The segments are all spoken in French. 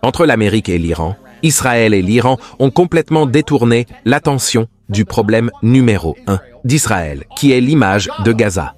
Entre l'Amérique et l'Iran, Israël et l'Iran ont complètement détourné l'attention du problème numéro 1 d'Israël, qui est l'image de Gaza.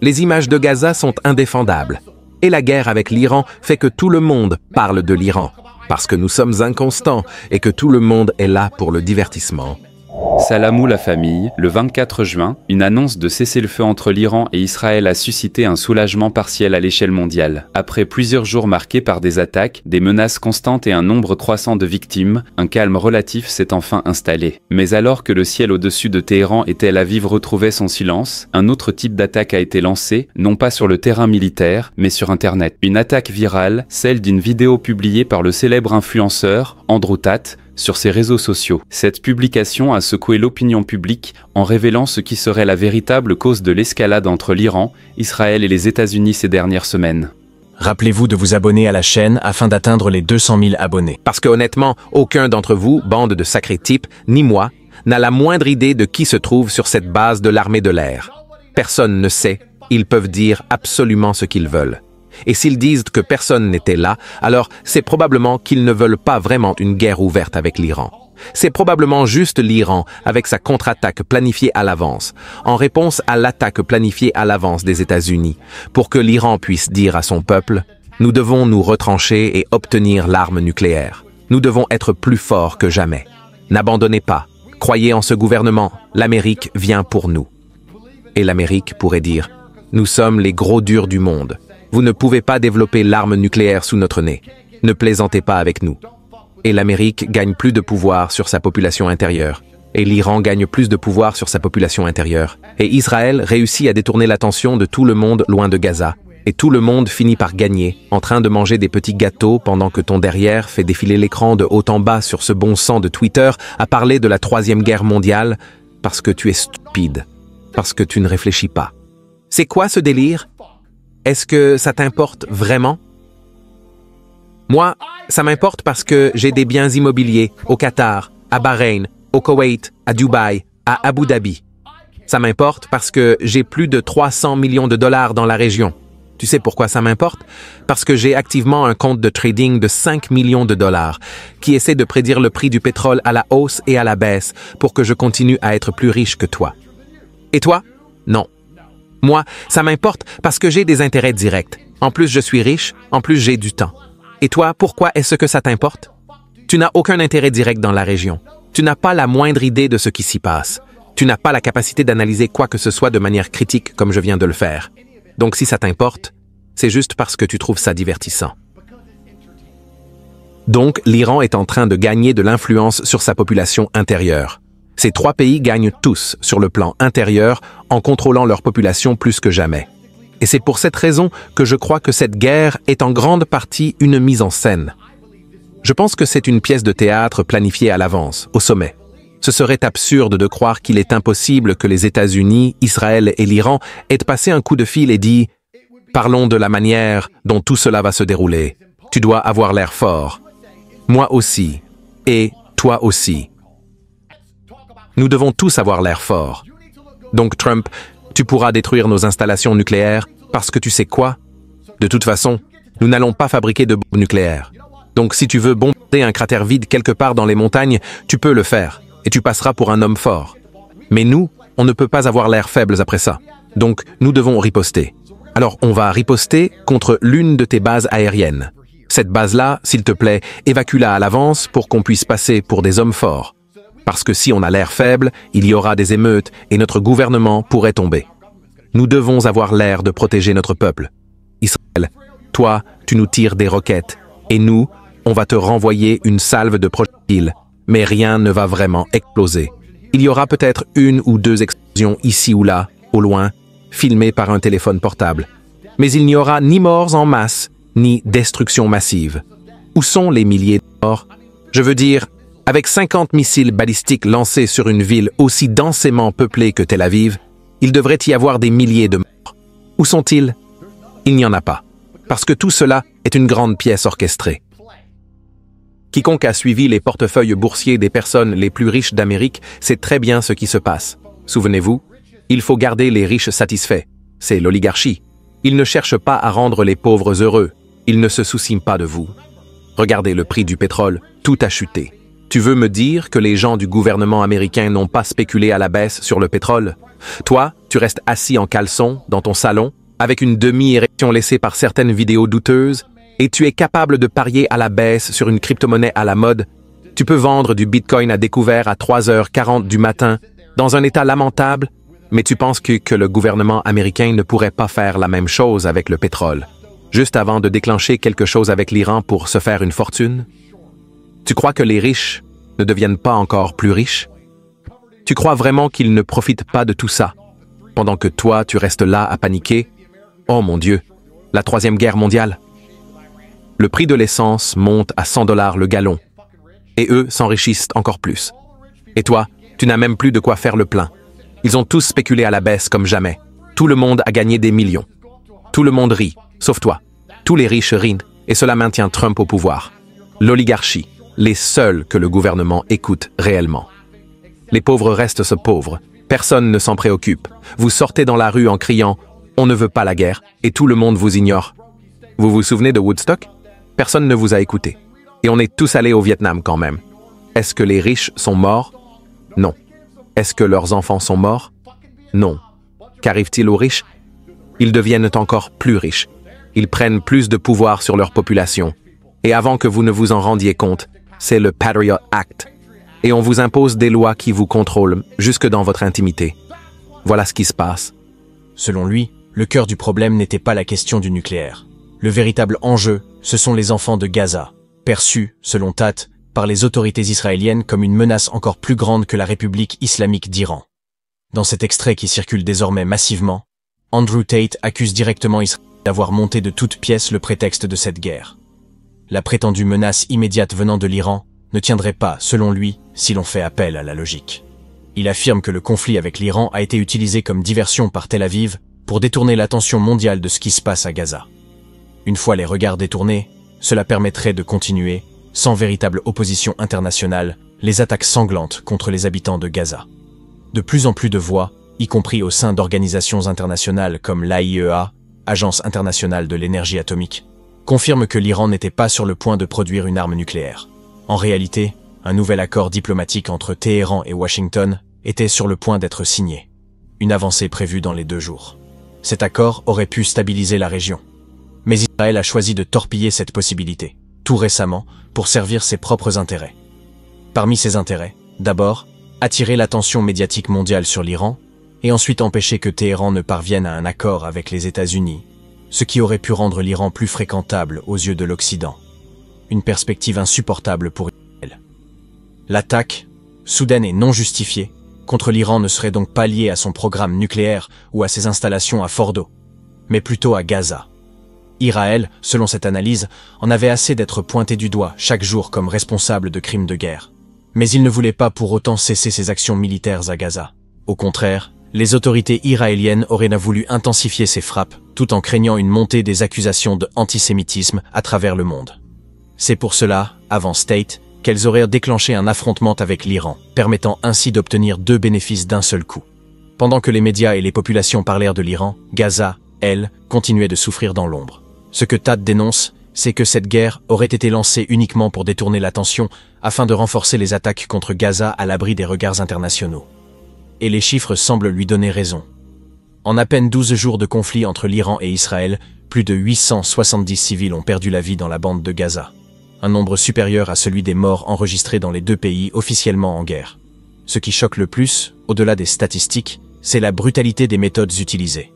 Les images de Gaza sont indéfendables. Et la guerre avec l'Iran fait que tout le monde parle de l'Iran, parce que nous sommes inconstants et que tout le monde est là pour le divertissement. Salamou la famille, le 24 juin, une annonce de cessez-le-feu entre l'Iran et Israël a suscité un soulagement partiel à l'échelle mondiale. Après plusieurs jours marqués par des attaques, des menaces constantes et un nombre croissant de victimes, un calme relatif s'est enfin installé. Mais alors que le ciel au-dessus de Téhéran et Tel Aviv retrouvait son silence, un autre type d'attaque a été lancé, non pas sur le terrain militaire, mais sur Internet. Une attaque virale, celle d'une vidéo publiée par le célèbre influenceur Andrew Tate, sur ses réseaux sociaux. Cette publication a secoué l'opinion publique en révélant ce qui serait la véritable cause de l'escalade entre l'Iran, Israël et les États-Unis ces dernières semaines. Rappelez-vous de vous abonner à la chaîne afin d'atteindre les 200 000 abonnés. Parce que honnêtement, aucun d'entre vous, bande de sacrés types, ni moi, n'a la moindre idée de qui se trouve sur cette base de l'armée de l'air. Personne ne sait, ils peuvent dire absolument ce qu'ils veulent. Et s'ils disent que personne n'était là, alors c'est probablement qu'ils ne veulent pas vraiment une guerre ouverte avec l'Iran. C'est probablement juste l'Iran avec sa contre-attaque planifiée à l'avance, en réponse à l'attaque planifiée à l'avance des États-Unis, pour que l'Iran puisse dire à son peuple « Nous devons nous retrancher et obtenir l'arme nucléaire. Nous devons être plus forts que jamais. N'abandonnez pas. Croyez en ce gouvernement. L'Amérique vient pour nous. » Et l'Amérique pourrait dire « Nous sommes les gros durs du monde. Vous ne pouvez pas développer l'arme nucléaire sous notre nez. Ne plaisantez pas avec nous. » Et l'Amérique gagne plus de pouvoir sur sa population intérieure. Et l'Iran gagne plus de pouvoir sur sa population intérieure. Et Israël réussit à détourner l'attention de tout le monde loin de Gaza. Et tout le monde finit par gagner, en train de manger des petits gâteaux pendant que ton derrière fait défiler l'écran de haut en bas sur ce bon sang de Twitter à parler de la 3e guerre mondiale parce que tu es stupide, parce que tu ne réfléchis pas. C'est quoi ce délire? Est-ce que ça t'importe vraiment? Moi, ça m'importe parce que j'ai des biens immobiliers au Qatar, à Bahreïn, au Koweït, à Dubaï, à Abu Dhabi. Ça m'importe parce que j'ai plus de 300 millions de dollars dans la région. Tu sais pourquoi ça m'importe? Parce que j'ai activement un compte de trading de 5 millions de dollars qui essaie de prédire le prix du pétrole à la hausse et à la baisse pour que je continue à être plus riche que toi. Et toi? Non. Moi, ça m'importe parce que j'ai des intérêts directs. En plus, je suis riche, en plus, j'ai du temps. Et toi, pourquoi est-ce que ça t'importe? Tu n'as aucun intérêt direct dans la région. Tu n'as pas la moindre idée de ce qui s'y passe. Tu n'as pas la capacité d'analyser quoi que ce soit de manière critique comme je viens de le faire. Donc si ça t'importe, c'est juste parce que tu trouves ça divertissant. Donc, l'Iran est en train de gagner de l'influence sur sa population intérieure. Ces 3 pays gagnent tous sur le plan intérieur en contrôlant leur population plus que jamais. Et c'est pour cette raison que je crois que cette guerre est en grande partie une mise en scène. Je pense que c'est une pièce de théâtre planifiée à l'avance, au sommet. Ce serait absurde de croire qu'il est impossible que les États-Unis, Israël et l'Iran aient passé un coup de fil et dit « Parlons de la manière dont tout cela va se dérouler. Tu dois avoir l'air fort. Moi aussi. Et toi aussi. » Nous devons tous avoir l'air fort. Donc Trump, tu pourras détruire nos installations nucléaires parce que tu sais quoi? De toute façon, nous n'allons pas fabriquer de bombes nucléaires. Donc si tu veux bombarder un cratère vide quelque part dans les montagnes, tu peux le faire et tu passeras pour un homme fort. Mais nous, on ne peut pas avoir l'air faibles après ça. Donc nous devons riposter. Alors on va riposter contre l'une de tes bases aériennes. Cette base-là, s'il te plaît, évacue-la à l'avance pour qu'on puisse passer pour des hommes forts. Parce que si on a l'air faible, il y aura des émeutes et notre gouvernement pourrait tomber. Nous devons avoir l'air de protéger notre peuple. Israël, toi, tu nous tires des roquettes. Et nous, on va te renvoyer une salve de projectiles. Mais rien ne va vraiment exploser. Il y aura peut-être 1 ou 2 explosions ici ou là, au loin, filmées par un téléphone portable. Mais il n'y aura ni morts en masse, ni destruction massive. Où sont les milliers de morts? Je veux dire, avec 50 missiles balistiques lancés sur une ville aussi densément peuplée que Tel Aviv, il devrait y avoir des milliers de morts. Où sont-ils? Il n'y en a pas. Parce que tout cela est une grande pièce orchestrée. Quiconque a suivi les portefeuilles boursiers des personnes les plus riches d'Amérique sait très bien ce qui se passe. Souvenez-vous, il faut garder les riches satisfaits. C'est l'oligarchie. Ils ne cherchent pas à rendre les pauvres heureux. Ils ne se soucient pas de vous. Regardez le prix du pétrole, tout a chuté. Tu veux me dire que les gens du gouvernement américain n'ont pas spéculé à la baisse sur le pétrole? Toi, tu restes assis en caleçon, dans ton salon, avec une demi-érection laissée par certaines vidéos douteuses, et tu es capable de parier à la baisse sur une crypto-monnaie à la mode. Tu peux vendre du Bitcoin à découvert à 3h40 du matin, dans un état lamentable, mais tu penses que le gouvernement américain ne pourrait pas faire la même chose avec le pétrole, juste avant de déclencher quelque chose avec l'Iran pour se faire une fortune? Tu crois que les riches ne deviennent pas encore plus riches? Tu crois vraiment qu'ils ne profitent pas de tout ça, pendant que toi, tu restes là à paniquer? Oh mon Dieu, la troisième guerre mondiale. Le prix de l'essence monte à 100 $ le gallon, et eux s'enrichissent encore plus. Et toi, tu n'as même plus de quoi faire le plein. Ils ont tous spéculé à la baisse comme jamais. Tout le monde a gagné des millions. Tout le monde rit, sauf toi. Tous les riches rient, et cela maintient Trump au pouvoir. L'oligarchie, les seuls que le gouvernement écoute réellement. Les pauvres restent pauvres. Personne ne s'en préoccupe. Vous sortez dans la rue en criant « On ne veut pas la guerre » et tout le monde vous ignore. Vous vous souvenez de Woodstock? Personne ne vous a écouté. Et on est tous allés au Vietnam quand même. Est-ce que les riches sont morts? Non. Est-ce que leurs enfants sont morts? Non. Qu'arrive-t-il aux riches? Ils deviennent encore plus riches. Ils prennent plus de pouvoir sur leur population. Et avant que vous ne vous en rendiez compte, c'est le Patriot Act. Et on vous impose des lois qui vous contrôlent jusque dans votre intimité. Voilà ce qui se passe. Selon lui, le cœur du problème n'était pas la question du nucléaire. Le véritable enjeu, ce sont les enfants de Gaza, perçus, selon Tate, par les autorités israéliennes comme une menace encore plus grande que la République islamique d'Iran. Dans cet extrait qui circule désormais massivement, Andrew Tate accuse directement Israël d'avoir monté de toutes pièces le prétexte de cette guerre. La prétendue menace immédiate venant de l'Iran ne tiendrait pas, selon lui, si l'on fait appel à la logique. Il affirme que le conflit avec l'Iran a été utilisé comme diversion par Tel Aviv pour détourner l'attention mondiale de ce qui se passe à Gaza. Une fois les regards détournés, cela permettrait de continuer, sans véritable opposition internationale, les attaques sanglantes contre les habitants de Gaza. De plus en plus de voix, y compris au sein d'organisations internationales comme l'AIEA, Agence internationale de l'énergie atomique, confirment que l'Iran n'était pas sur le point de produire une arme nucléaire. En réalité, un nouvel accord diplomatique entre Téhéran et Washington était sur le point d'être signé. Une avancée prévue dans les 2 jours. Cet accord aurait pu stabiliser la région. Mais Israël a choisi de torpiller cette possibilité, tout récemment, pour servir ses propres intérêts. Parmi ces intérêts, d'abord, attirer l'attention médiatique mondiale sur l'Iran, et ensuite empêcher que Téhéran ne parvienne à un accord avec les États-Unis, ce qui aurait pu rendre l'Iran plus fréquentable aux yeux de l'Occident. Une perspective insupportable pour Israël. L'attaque, soudaine et non justifiée, contre l'Iran ne serait donc pas liée à son programme nucléaire ou à ses installations à Fordo, mais plutôt à Gaza. Israël, selon cette analyse, en avait assez d'être pointé du doigt chaque jour comme responsable de crimes de guerre. Mais il ne voulait pas pour autant cesser ses actions militaires à Gaza. Au contraire, les autorités israéliennes auraient voulu intensifier ces frappes, tout en craignant une montée des accusations d'antisémitisme à travers le monde. C'est pour cela, avance Tate, qu'elles auraient déclenché un affrontement avec l'Iran, permettant ainsi d'obtenir 2 bénéfices d'un seul coup. Pendant que les médias et les populations parlèrent de l'Iran, Gaza, elle, continuait de souffrir dans l'ombre. Ce que Tate dénonce, c'est que cette guerre aurait été lancée uniquement pour détourner l'attention afin de renforcer les attaques contre Gaza à l'abri des regards internationaux. Et les chiffres semblent lui donner raison. En à peine 12 jours de conflit entre l'Iran et Israël, plus de 870 civils ont perdu la vie dans la bande de Gaza. Un nombre supérieur à celui des morts enregistrés dans les 2 pays officiellement en guerre. Ce qui choque le plus, au-delà des statistiques, c'est la brutalité des méthodes utilisées.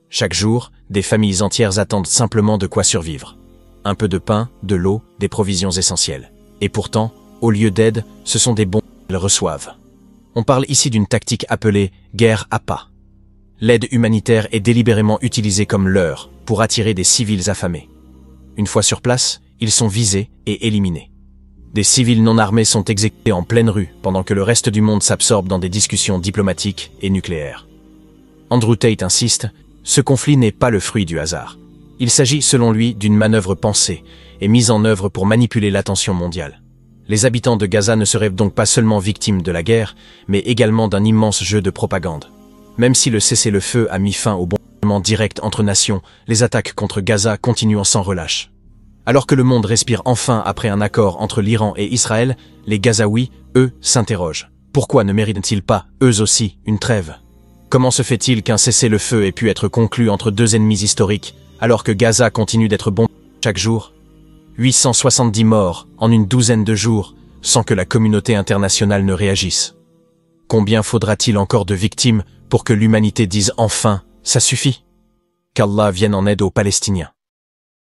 Chaque jour, des familles entières attendent simplement de quoi survivre. Un peu de pain, de l'eau, des provisions essentielles. Et pourtant, au lieu d'aide, ce sont des bombes qu'elles reçoivent. On parle ici d'une tactique appelée « guerre à pas ». L'aide humanitaire est délibérément utilisée comme leurre pour attirer des civils affamés. Une fois sur place, ils sont visés et éliminés. Des civils non armés sont exécutés en pleine rue pendant que le reste du monde s'absorbe dans des discussions diplomatiques et nucléaires. Andrew Tate insiste, ce conflit n'est pas le fruit du hasard. Il s'agit, selon lui, d'une manœuvre pensée et mise en œuvre pour manipuler l'attention mondiale. Les habitants de Gaza ne seraient donc pas seulement victimes de la guerre, mais également d'un immense jeu de propagande. Même si le cessez-le-feu a mis fin au bombardement direct entre nations, les attaques contre Gaza continuent sans relâche. Alors que le monde respire enfin après un accord entre l'Iran et Israël, les Gazaouis, eux, s'interrogent. Pourquoi ne méritent-ils pas, eux aussi, une trêve? Comment se fait-il qu'un cessez-le-feu ait pu être conclu entre deux ennemis historiques, alors que Gaza continue d'être bombardé chaque jour? 870 morts en une douzaine de jours, sans que la communauté internationale ne réagisse. Combien faudra-t-il encore de victimes pour que l'humanité dise enfin « ça suffit » Qu'Allah vienne en aide aux Palestiniens.